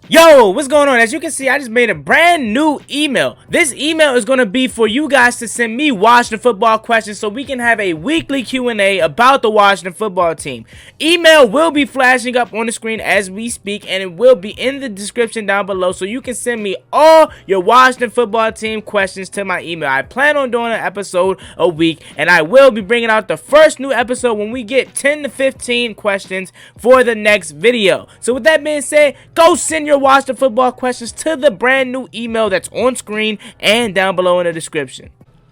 Yo, what's going on? As you can see, I just made a brand new email. This email is going to be for you guys to send me Washington football questions so we can have a weekly Q&A about the Washington football team. Email will be flashing up on the screen as we speak, and it will be in the description down below so you can send me all your Washington football team questions to my email. I plan on doing an episode a week, and I will be bringing out the first new episode when we get 10 to 15 questions for the next video. So with that being said, go send your Washington football questions to the brand new email that's on screen and down below in the description.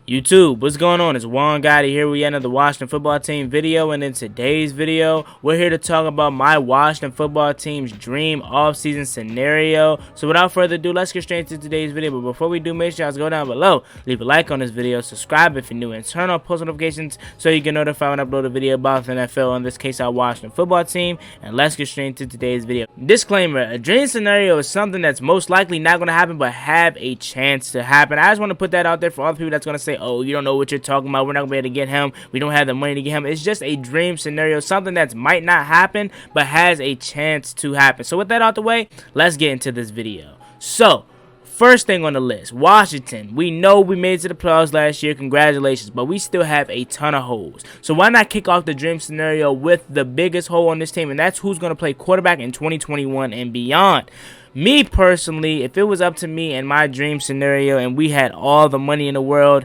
YouTube, what's going on? It's Juan Gotti here. We end the Washington football team video, and in today's video, we're here to talk about my Washington football team's dream offseason scenario. So without further ado, let's get straight to today's video. But before we do, make sure you guys go down below, leave a like on this video, subscribe if you're new, and turn on post notifications so you get notified when I upload a video about the NFL, in this case our Washington football team. And let's get straight into today's video. Disclaimer: a dream scenario is something that's most likely not going to happen but have a chance to happen. I just want to put that out there for all the people that's going to say, oh, you don't know what you're talking about, we're not gonna be able to get him, we don't have the money to get him. It's just a dream scenario, something that might not happen but has a chance to happen. So with that out the way, let's get into this video. So first thing on the list, Washington. We know we made it to the playoffs last year, congratulations, but we still have a ton of holes. So why not kick off the dream scenario with the biggest hole on this team, and that's who's going to play quarterback in 2021 and beyond. Me personally, if it was up to me in my dream scenario and we had all the money in the world,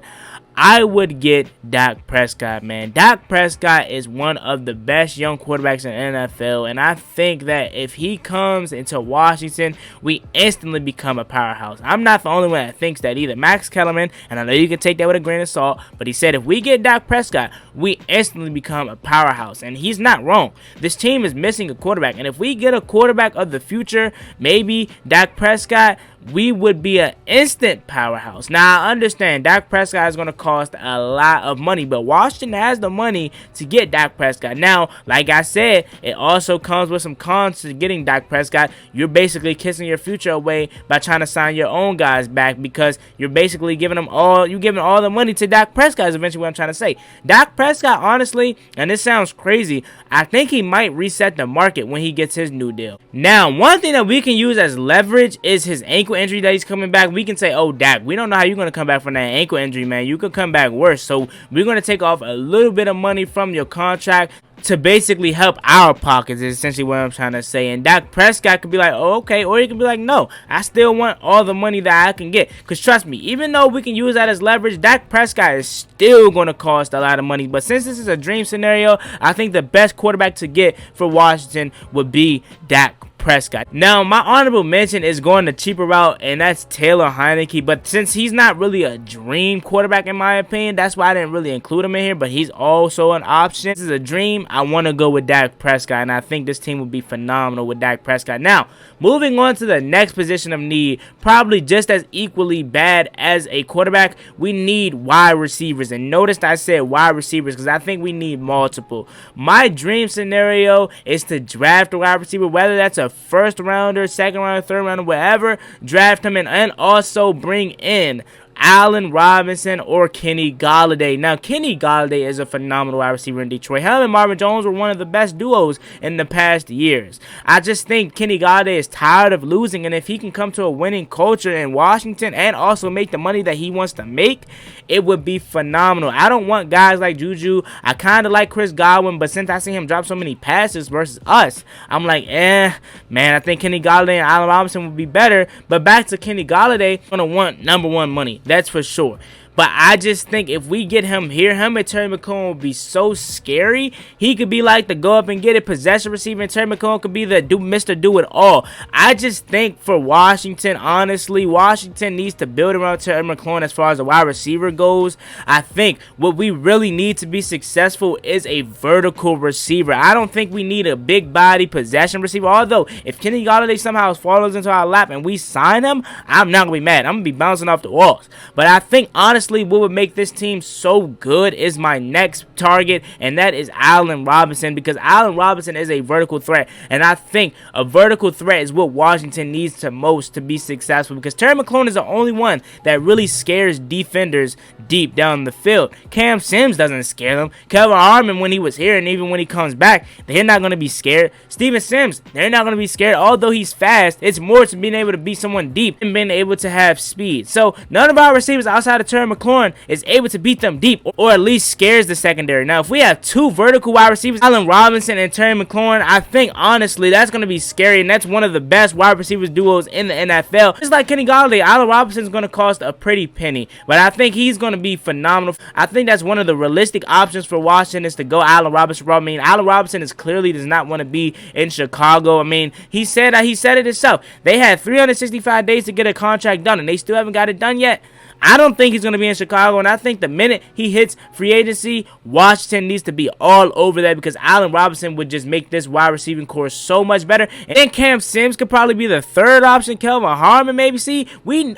I would get Dak Prescott, man. Dak Prescott is one of the best young quarterbacks in the NFL, and I think that if he comes into Washington, we instantly become a powerhouse. I'm not the only one that thinks that either. Max Kellerman, and I know you can take that with a grain of salt, but he said if we get Dak Prescott, we instantly become a powerhouse, and he's not wrong. This team is missing a quarterback, and if we get a quarterback of the future, maybe Dak Prescott, we would be an instant powerhouse. Now, I understand Dak Prescott is going to cost a lot of money, but Washington has the money to get Dak Prescott. Now, like I said, it also comes with some cons to getting Dak Prescott. You're basically kissing your future away by trying to sign your own guys back, because you're basically giving all the money to Dak Prescott is eventually what I'm trying to say. Dak Prescott, honestly, and this sounds crazy, I think he might reset the market when he gets his new deal. Now, one thing that we can use as leverage is his ankle injury that he's coming back. We can say, oh, Dak, we don't know how you're going to come back from that ankle injury, man. You could come back worse. So we're going to take off a little bit of money from your contract to basically help our pockets, is essentially what I'm trying to say. And Dak Prescott could be like, oh, okay, or he could be like, no, I still want all the money that I can get. Because trust me, even though we can use that as leverage, Dak Prescott is still going to cost a lot of money. But since this is a dream scenario, I think the best quarterback to get for Washington would be Dak Prescott. Now, my honorable mention is going the cheaper route, and that's Taylor Heinicke. But since he's not really a dream quarterback in my opinion, that's why I didn't really include him in here, but he's also an option. This is a dream. I want to go with Dak Prescott, and I think this team would be phenomenal with Dak Prescott. Now, moving on to the next position of need, probably just as equally bad as a quarterback, we need wide receivers. And notice I said wide receivers because I think we need multiple. My dream scenario is to draft a wide receiver, whether that's a first rounder, second rounder, third rounder, whatever. Draft him and also bring in Allen Robinson or Kenny Golladay. Now, Kenny Golladay is a phenomenal wide receiver in Detroit. Him and Marvin Jones were one of the best duos in the past years. I just think Kenny Golladay is tired of losing, and if he can come to a winning culture in Washington and also make the money that he wants to make, it would be phenomenal. I don't want guys like Juju. I kind of like Chris Godwin, but since I see him drop so many passes versus us, I'm like, man, I think Kenny Golladay and Allen Robinson would be better. But back to Kenny Golladay, I'm going to want number one money. That's for sure. But I just think if we get him here, him and Terry McLaurin would be so scary. He could be like the go up and get it possession receiver, and Terry McLaurin could be the Mr. Do It All. I just think for Washington, honestly, Washington needs to build around Terry McLaurin as far as the wide receiver goes. I think what we really need to be successful is a vertical receiver. I don't think we need a big body possession receiver. Although, if Kenny Golladay somehow falls into our lap and we sign him, I'm not going to be mad. I'm going to be bouncing off the walls. But I think, honestly, honestly, what would make this team so good is my next target, and that is Allen Robinson, because Allen Robinson is a vertical threat, and I think a vertical threat is what Washington needs the most to be successful, because Terry McLaurin is the only one that really scares defenders deep down the field. Cam Sims doesn't scare them. Kelvin Harmon, when he was here and even when he comes back, they're not going to be scared. Steven Sims, they're not going to be scared. Although he's fast, it's more to being able to beat someone deep and being able to have speed. So none of our receivers outside of Terry McLaurin is able to beat them deep, or at least scares the secondary. Now, if we have two vertical wide receivers, Allen Robinson and Terry McLaurin, I think honestly that's going to be scary, and that's one of the best wide receivers duos in the NFL. Just like Kenny Golladay, Allen Robinson is going to cost a pretty penny, but I think he's going to be phenomenal. I think that's one of the realistic options for Washington, is to go Allen Robinson. I mean, Allen Robinson clearly does not want to be in Chicago. I mean, he said it himself. They had 365 days to get a contract done, and they still haven't got it done yet. I don't think he's going to be in Chicago, and I think the minute he hits free agency, Washington needs to be all over that, because Allen Robinson would just make this wide receiving core so much better. And then Cam Sims could probably be the third option. Kelvin Harmon, maybe. See,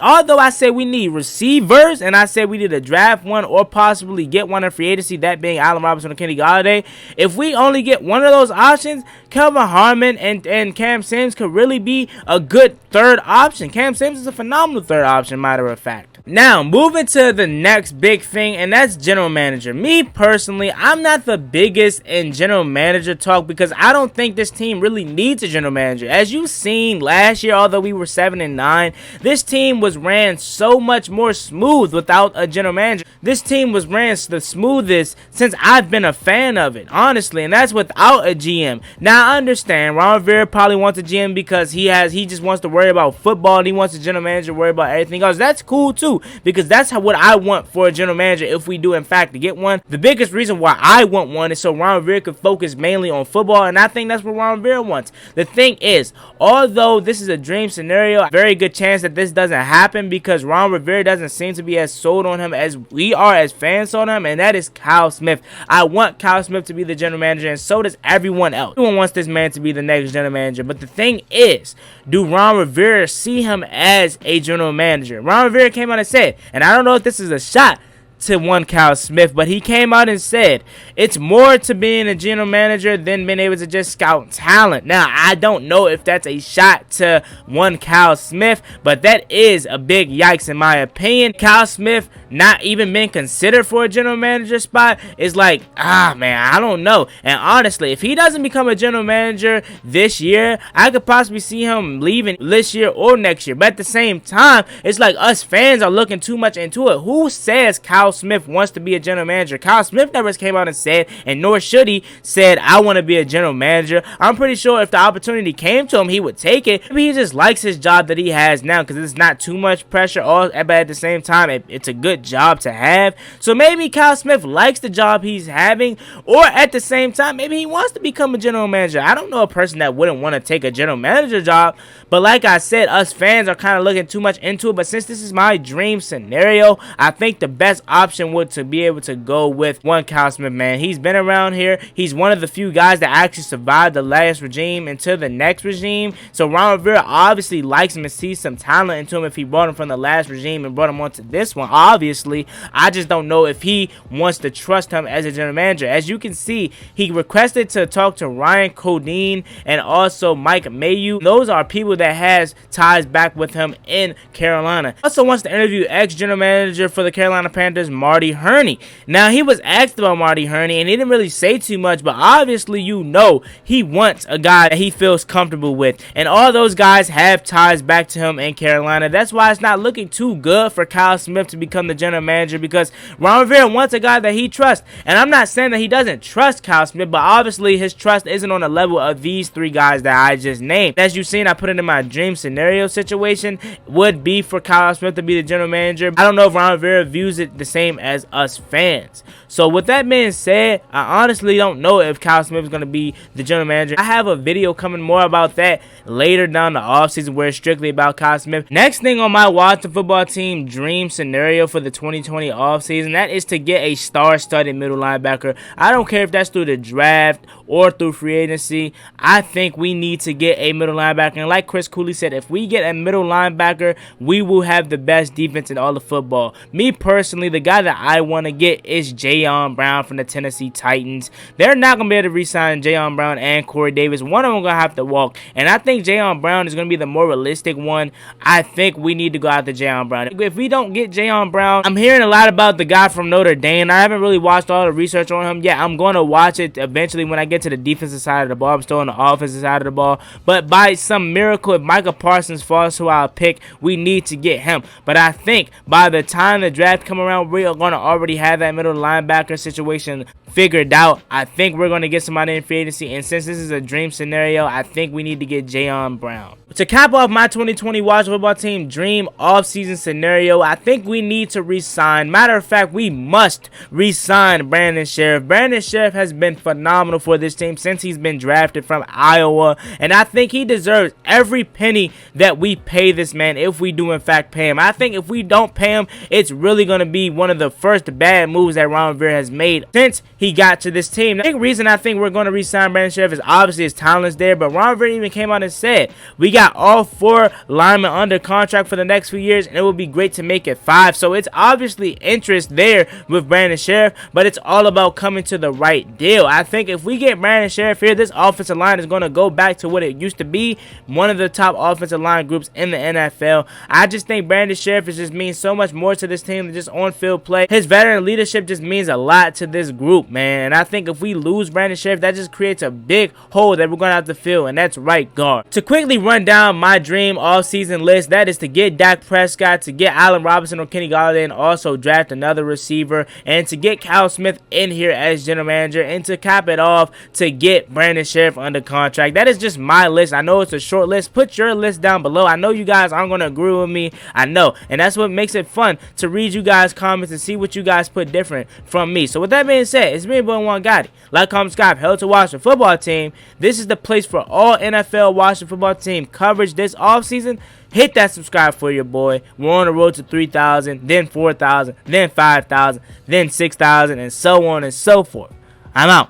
although I said we need receivers, and I said we need to draft one or possibly get one in free agency, that being Allen Robinson or Kenny Golladay, if we only get one of those options, Kelvin Harmon and Cam Sims could really be a good third option. Cam Sims is a phenomenal third option, matter of fact. Now, moving to the next big thing, and that's general manager. Me, personally, I'm not the biggest in general manager talk, because I don't think this team really needs a general manager. As you've seen last year, although we were 7-9, this team was ran so much more smooth without a general manager. This team was ran the smoothest since I've been a fan of it, honestly, and that's without a GM. Now, I understand Ron Rivera probably wants a GM because he just wants to worry about football, and he wants a general manager to worry about everything else. That's cool, too, because that's what I want for a general manager if we do in fact to get one. The biggest reason why I want one is so Ron Rivera could focus mainly on football, and I think that's what Ron Rivera wants. The thing is, although this is a dream scenario, very good chance that this doesn't happen, because Ron Rivera doesn't seem to be as sold on him as we are as fans on him, and that is Kyle Smith. I want Kyle Smith to be the general manager, and so does everyone else. Everyone wants this man to be the next general manager, but the thing is, do Ron Rivera see him as a general manager? Ron Rivera came out and said, and I don't know if this is a shot to one Kyle Smith, but he came out and said it's more to being a general manager than being able to just scout talent. Now, I don't know if that's a shot to one Kyle Smith, but that is a big yikes in my opinion. Kyle Smith not even being considered for a general manager spot is like, man, I don't know. And honestly, if he doesn't become a general manager this year, I could possibly see him leaving this year or next year. But at the same time, it's like us fans are looking too much into it. Who says Kyle Smith wants to be a general manager? Kyle Smith never came out and said, and nor should he, said, I want to be a general manager. I'm pretty sure if the opportunity came to him, he would take it. Maybe he just likes his job that he has now, because it's not too much pressure, but at the same time, it's a good job to have. So maybe Kyle Smith likes the job he's having, or at the same time, maybe he wants to become a general manager. I don't know a person that wouldn't want to take a general manager job, but like I said, us fans are kind of looking too much into it. But since this is my dream scenario, I think the best option would to be able to go with one Kyle Smith, man. He's been around here. He's one of the few guys that actually survived the last regime into the next regime. So Ron Rivera obviously likes him and sees some talent into him if he brought him from the last regime and brought him onto this one. Obviously, I just don't know if he wants to trust him as a general manager. As you can see, he requested to talk to Ryan Codine and also Mike Mayu. Those are people that has ties back with him in Carolina. Also wants to interview ex-general manager for the Carolina Panthers, Marty Hurney. Now, he was asked about Marty Hurney, and he didn't really say too much, but obviously, you know, he wants a guy that he feels comfortable with, and all those guys have ties back to him in Carolina. That's why it's not looking too good for Kyle Smith to become the general manager, because Ron Rivera wants a guy that he trusts, and I'm not saying that he doesn't trust Kyle Smith, but obviously, his trust isn't on the level of these three guys that I just named. As you've seen, I put it in my dream scenario situation, would be for Kyle Smith to be the general manager. I don't know if Ron Rivera views it the same same as us fans. So with that being said, I honestly don't know if Kyle Smith is going to be the general manager. I have a video coming more about that later down the offseason where it's strictly about Kyle Smith. Next thing on my Washington football team dream scenario for the 2020 offseason, that is to get a star-studded middle linebacker. I don't care if that's through the draft or through free agency. I think we need to get a middle linebacker. And like Chris Cooley said, if we get a middle linebacker, we will have the best defense in all of football. Me personally, the guy that I want to get is Jayon Brown from the Tennessee Titans. They're not going to be able to re-sign Jayon Brown and Corey Davis. One of them going to have to walk. And I think Jayon Brown is going to be the more realistic one. I think we need to go after Jayon Brown. If we don't get Jayon Brown, I'm hearing a lot about the guy from Notre Dame. I haven't really watched all the research on him yet. I'm going to watch it eventually when I get to the defensive side of the ball. I'm still on the offensive side of the ball. But by some miracle, if Micah Parsons falls to our pick, we need to get him. But I think by the time the draft come around, we are going to already have that middle linebacker situation figured out. I think we're going to get somebody in free agency, and since this is a dream scenario, I think we need to get Jayon Brown. To cap off my 2020 Washington football team dream offseason scenario, I think we need to re-sign. Matter of fact, we must re-sign Brandon Sheriff. Brandon Sheriff has been phenomenal for this team since he's been drafted from Iowa, and I think he deserves every penny that we pay this man if we do in fact pay him. I think if we don't pay him, it's really going to be one of the first bad moves that Ron Rivera has made since he got to this team. The big reason I think we're going to re-sign Brandon Sheriff is obviously his talent's there, but Ron Rivera even came out and said we got all 4 linemen under contract for the next few years, and it would be great to make it 5. So it's obviously interest there with Brandon Sheriff, but it's all about coming to the right deal. I think if we get Brandon Sheriff here, this offensive line is going to go back to what it used to be, one of the top offensive line groups in the NFL. I just think Brandon Sheriff just means so much more to this team than just on-field play. His veteran leadership just means a lot to this group, man. And I think if we lose Brandon Sheriff, that just creates a big hole that we're going to have to fill, and that's right guard. To quickly run down my dream offseason list, that is to get Dak Prescott, to get Allen Robinson or Kenny Golladay, and also draft another receiver, and to get Kyle Smith in here as general manager, and to cap it off, to get Brandon Sheriff under contract. That is just my list. I know it's a short list. Put your list down below. I know you guys aren't going to agree with me. I know, and that's what makes it fun to read you guys' comments and see what you guys put different from me. So with that being said, it's me, boy Juangotti. Like, comment, subscribe, hell to Washington football team. This is the place for all NFL Washington football team coverage this offseason. Hit that subscribe for your boy. We're on the road to 3,000, then 4,000, then 5,000, then 6,000, and so on and so forth. I'm out.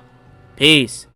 Peace.